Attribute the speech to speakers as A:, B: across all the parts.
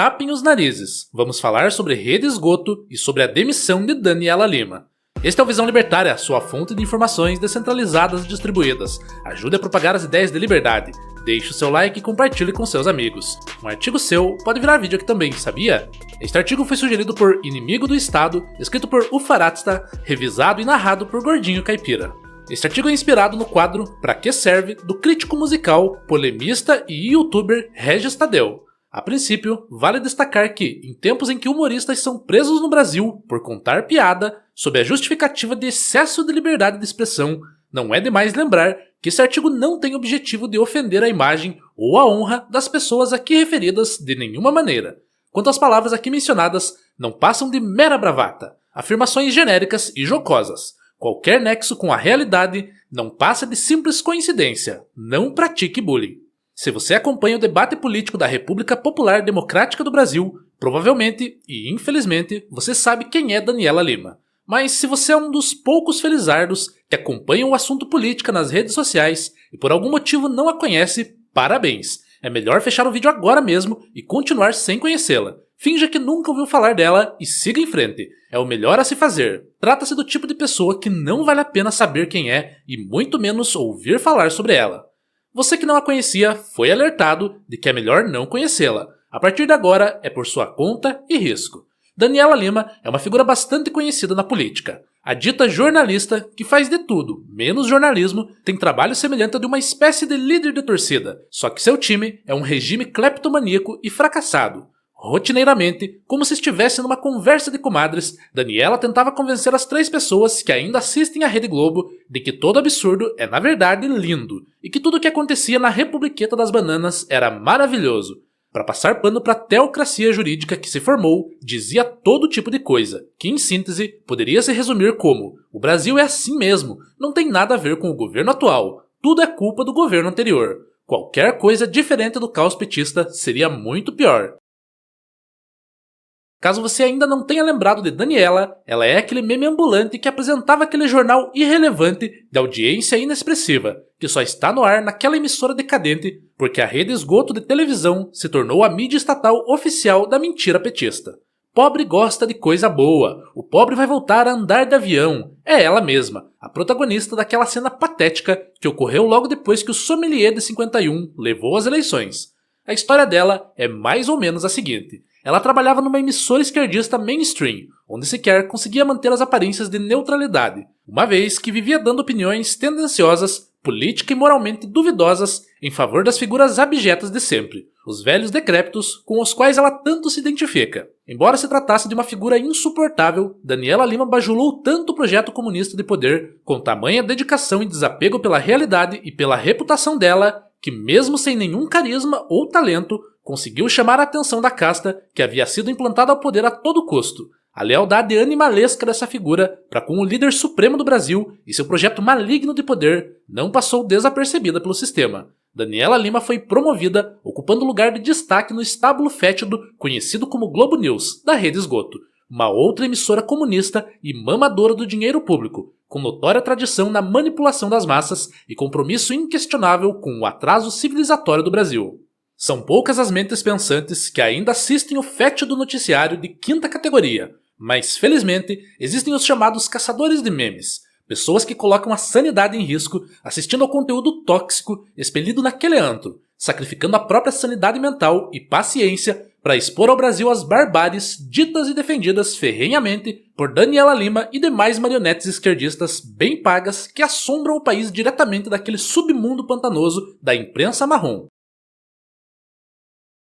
A: tapem os narizes. Vamos falar sobre rede esgoto e sobre a demissão de Daniela Lima. Este é o Visão Libertária, sua fonte de informações descentralizadas e distribuídas. Ajude a propagar as ideias de liberdade. Deixe o seu like e compartilhe com seus amigos. Um artigo seu pode virar vídeo aqui também, sabia? Este artigo foi sugerido por Inimigo do Estado, escrito por Ufaratsta, revisado e narrado por Gordinho Caipira. Este artigo é inspirado no quadro Pra Que Serve, do crítico musical, polemista e youtuber Regis Tadeu. A princípio, vale destacar que, em tempos em que humoristas são presos no Brasil por contar piada, sob a justificativa de excesso de liberdade de expressão, não é demais lembrar que esse artigo não tem objetivo de ofender a imagem ou a honra das pessoas aqui referidas de nenhuma maneira. Quanto às palavras aqui mencionadas, não passam de mera bravata, afirmações genéricas e jocosas. Qualquer nexo com a realidade não passa de simples coincidência. Não pratique bullying. Se você acompanha o debate político da República Popular Democrática do Brasil, provavelmente e infelizmente você sabe quem é Daniela Lima. Mas se você é um dos poucos felizardos que acompanham o assunto política nas redes sociais e por algum motivo não a conhece, parabéns! É melhor fechar o vídeo agora mesmo e continuar sem conhecê-la. Finja que nunca ouviu falar dela e siga em frente. É o melhor a se fazer. Trata-se do tipo de pessoa que não vale a pena saber quem é e muito menos ouvir falar sobre ela. Você que não a conhecia foi alertado de que é melhor não conhecê-la. A partir de agora é por sua conta e risco. Daniela Lima é uma figura bastante conhecida na política. A dita jornalista, que faz de tudo, menos jornalismo, tem trabalho semelhante a de uma espécie de líder de torcida, só que seu time é um regime cleptomaníaco e fracassado. Rotineiramente, como se estivesse numa conversa de comadres, Daniela tentava convencer as 3 pessoas que ainda assistem à Rede Globo de que todo absurdo é na verdade lindo e que tudo o que acontecia na Republiqueta das Bananas era maravilhoso. Para passar pano para a teocracia jurídica que se formou, dizia todo tipo de coisa, que em síntese poderia se resumir como: o Brasil é assim mesmo, não tem nada a ver com o governo atual, tudo é culpa do governo anterior. Qualquer coisa diferente do caos petista seria muito pior. Caso você ainda não tenha lembrado de Daniela, ela é aquele meme ambulante que apresentava aquele jornal irrelevante de audiência inexpressiva, que só está no ar naquela emissora decadente porque a rede esgoto de televisão se tornou a mídia estatal oficial da mentira petista. Pobre gosta de coisa boa, o pobre vai voltar a andar de avião. É ela mesma, a protagonista daquela cena patética que ocorreu logo depois que o sommelier de 51 levou as eleições. A história dela é mais ou menos a seguinte. Ela trabalhava numa emissora esquerdista mainstream, onde sequer conseguia manter as aparências de neutralidade, uma vez que vivia dando opiniões tendenciosas, política e moralmente duvidosas em favor das figuras abjetas de sempre, os velhos decrépitos com os quais ela tanto se identifica. Embora se tratasse de uma figura insuportável, Daniela Lima bajulou tanto o projeto comunista de poder, com tamanha dedicação e desapego pela realidade e pela reputação dela, que mesmo sem nenhum carisma ou talento, conseguiu chamar a atenção da casta que havia sido implantada ao poder a todo custo. A lealdade animalesca dessa figura para com o líder supremo do Brasil e seu projeto maligno de poder não passou desapercebida pelo sistema. Daniela Lima foi promovida, ocupando lugar de destaque no estábulo fétido conhecido como Globo News, da Rede Esgoto, uma outra emissora comunista e mamadora do dinheiro público, com notória tradição na manipulação das massas e compromisso inquestionável com o atraso civilizatório do Brasil. São poucas as mentes pensantes que ainda assistem o fétido noticiário de quinta categoria, mas felizmente existem os chamados caçadores de memes, pessoas que colocam a sanidade em risco assistindo ao conteúdo tóxico expelido naquele antro, sacrificando a própria sanidade mental e paciência para expor ao Brasil as barbáries ditas e defendidas ferrenhamente por Daniela Lima e demais marionetes esquerdistas bem pagas que assombram o país diretamente daquele submundo pantanoso da imprensa marrom.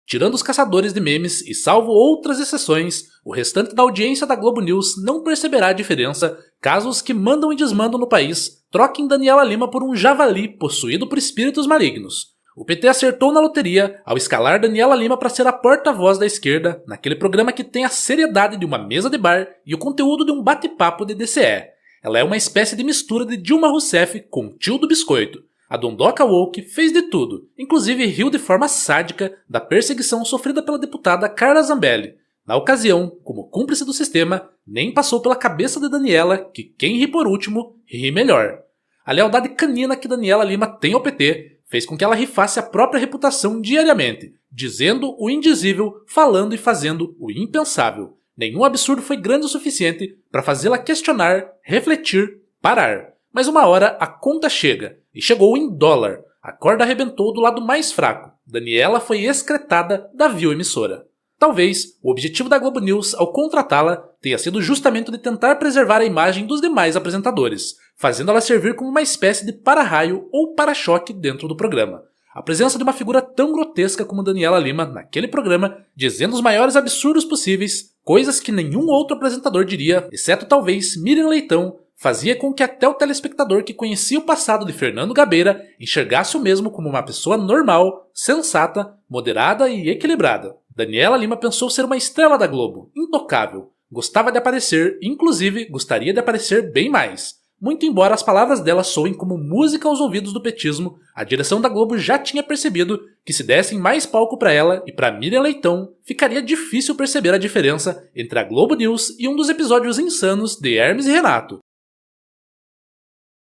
A: Tirando os caçadores de memes e salvo outras exceções, o restante da audiência da Globo News não perceberá a diferença caso os que mandam e desmandam no país troquem Daniela Lima por um javali possuído por espíritos malignos. O PT acertou na loteria ao escalar Daniela Lima para ser a porta-voz da esquerda naquele programa que tem a seriedade de uma mesa de bar e o conteúdo de um bate-papo de DCE. Ela é uma espécie de mistura de Dilma Rousseff com o tio do biscoito. A Dondoca Woke fez de tudo, inclusive riu de forma sádica da perseguição sofrida pela deputada Carla Zambelli. Na ocasião, como cúmplice do sistema, nem passou pela cabeça de Daniela que quem ri por último, ri melhor. A lealdade canina que Daniela Lima tem ao PT fez com que ela rifasse a própria reputação diariamente, dizendo o indizível, falando e fazendo o impensável. Nenhum absurdo foi grande o suficiente para fazê-la questionar, refletir, parar. Mas uma hora a conta chega, e chegou em dólar. A corda arrebentou do lado mais fraco. Daniela foi excretada da vil emissora. Talvez o objetivo da Globo News ao contratá-la tenha sido justamente o de tentar preservar a imagem dos demais apresentadores, fazendo ela servir como uma espécie de para-raio ou para-choque dentro do programa. A presença de uma figura tão grotesca como Daniela Lima naquele programa, dizendo os maiores absurdos possíveis, coisas que nenhum outro apresentador diria, exceto talvez Miriam Leitão, fazia com que até o telespectador que conhecia o passado de Fernando Gabeira enxergasse o mesmo como uma pessoa normal, sensata, moderada e equilibrada. Daniela Lima pensou ser uma estrela da Globo, intocável. Gostava de aparecer, inclusive gostaria de aparecer bem mais. Muito embora as palavras dela soem como música aos ouvidos do petismo, a direção da Globo já tinha percebido que se dessem mais palco para ela e para Miriam Leitão, ficaria difícil perceber a diferença entre a Globo News e um dos episódios insanos de Hermes e Renato.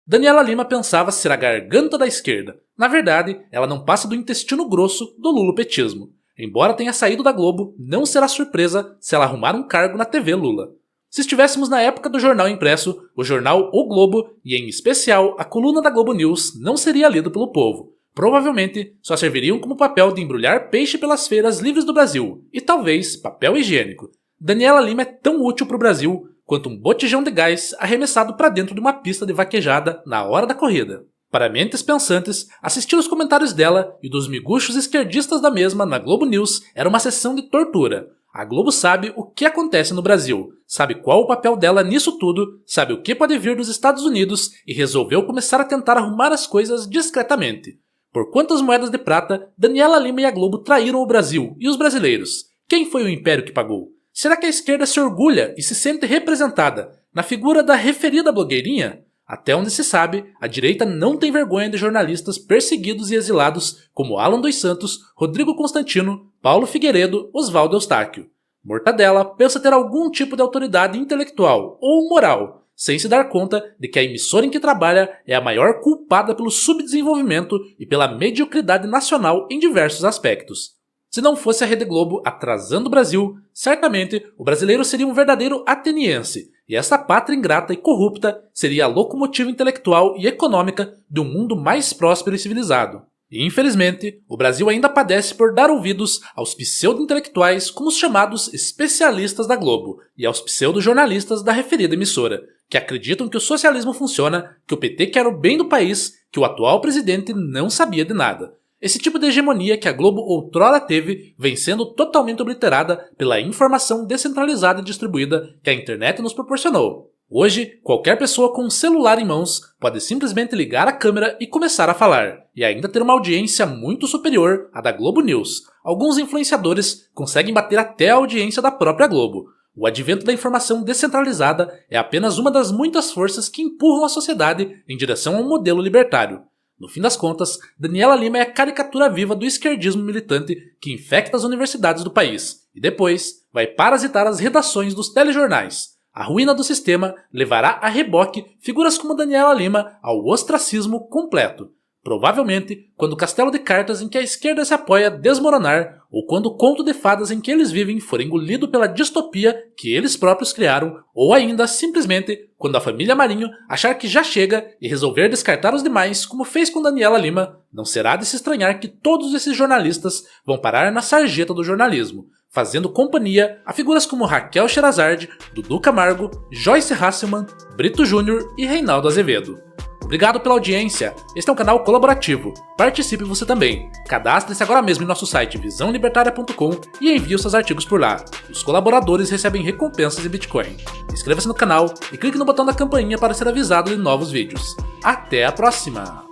A: Daniela Lima pensava ser a garganta da esquerda. Na verdade, ela não passa do intestino grosso do lulopetismo. Embora tenha saído da Globo, não será surpresa se ela arrumar um cargo na TV Lula. Se estivéssemos na época do jornal impresso, o jornal O Globo, e em especial a coluna da Globo News, não seria lido pelo povo. Provavelmente só serviriam como papel de embrulhar peixe pelas feiras livres do Brasil, e talvez papel higiênico. Daniela Lima é tão útil para o Brasil quanto um botijão de gás arremessado para dentro de uma pista de vaquejada na hora da corrida. Para mentes pensantes, assistir os comentários dela e dos miguxos esquerdistas da mesma na Globo News era uma sessão de tortura. A Globo sabe o que acontece no Brasil, sabe qual o papel dela nisso tudo, sabe o que pode vir dos Estados Unidos e resolveu começar a tentar arrumar as coisas discretamente. Por quantas moedas de prata, Daniela Lima e a Globo traíram o Brasil e os brasileiros? Quem foi o império que pagou? Será que a esquerda se orgulha e se sente representada na figura da referida blogueirinha? Até onde se sabe, a direita não tem vergonha de jornalistas perseguidos e exilados como Alan dos Santos, Rodrigo Constantino, Paulo Figueiredo, Oswaldo Eustáquio. Mortadela pensa ter algum tipo de autoridade intelectual ou moral, sem se dar conta de que a emissora em que trabalha é a maior culpada pelo subdesenvolvimento e pela mediocridade nacional em diversos aspectos. Se não fosse a Rede Globo atrasando o Brasil, certamente o brasileiro seria um verdadeiro ateniense, e essa pátria ingrata e corrupta seria a locomotiva intelectual e econômica de um mundo mais próspero e civilizado. E infelizmente, o Brasil ainda padece por dar ouvidos aos pseudo-intelectuais como os chamados especialistas da Globo e aos pseudo-jornalistas da referida emissora, que acreditam que o socialismo funciona, que o PT quer o bem do país, que o atual presidente não sabia de nada. Esse tipo de hegemonia que a Globo outrora teve vem sendo totalmente obliterada pela informação descentralizada e distribuída que a internet nos proporcionou. Hoje, qualquer pessoa com um celular em mãos pode simplesmente ligar a câmera e começar a falar, e ainda ter uma audiência muito superior à da Globo News. Alguns influenciadores conseguem bater até a audiência da própria Globo. O advento da informação descentralizada é apenas uma das muitas forças que empurram a sociedade em direção a um modelo libertário. No fim das contas, Daniela Lima é a caricatura viva do esquerdismo militante que infecta as universidades do país e depois vai parasitar as redações dos telejornais. A ruína do sistema levará a reboque figuras como Daniela Lima ao ostracismo completo. Provavelmente, quando o castelo de cartas em que a esquerda se apoia desmoronar, ou quando o conto de fadas em que eles vivem for engolido pela distopia que eles próprios criaram, ou ainda, simplesmente, quando a família Marinho achar que já chega e resolver descartar os demais, como fez com Daniela Lima, não será de se estranhar que todos esses jornalistas vão parar na sarjeta do jornalismo, fazendo companhia a figuras como Raquel Sherazade, Dudu Camargo, Joyce Hasselman, Brito Júnior e Reinaldo Azevedo. Obrigado pela audiência, este é um canal colaborativo, participe você também. Cadastre-se agora mesmo em nosso site visãolibertaria.com e envie os seus artigos por lá. Os colaboradores recebem recompensas em Bitcoin. Inscreva-se no canal e clique no botão da campainha para ser avisado de novos vídeos. Até a próxima!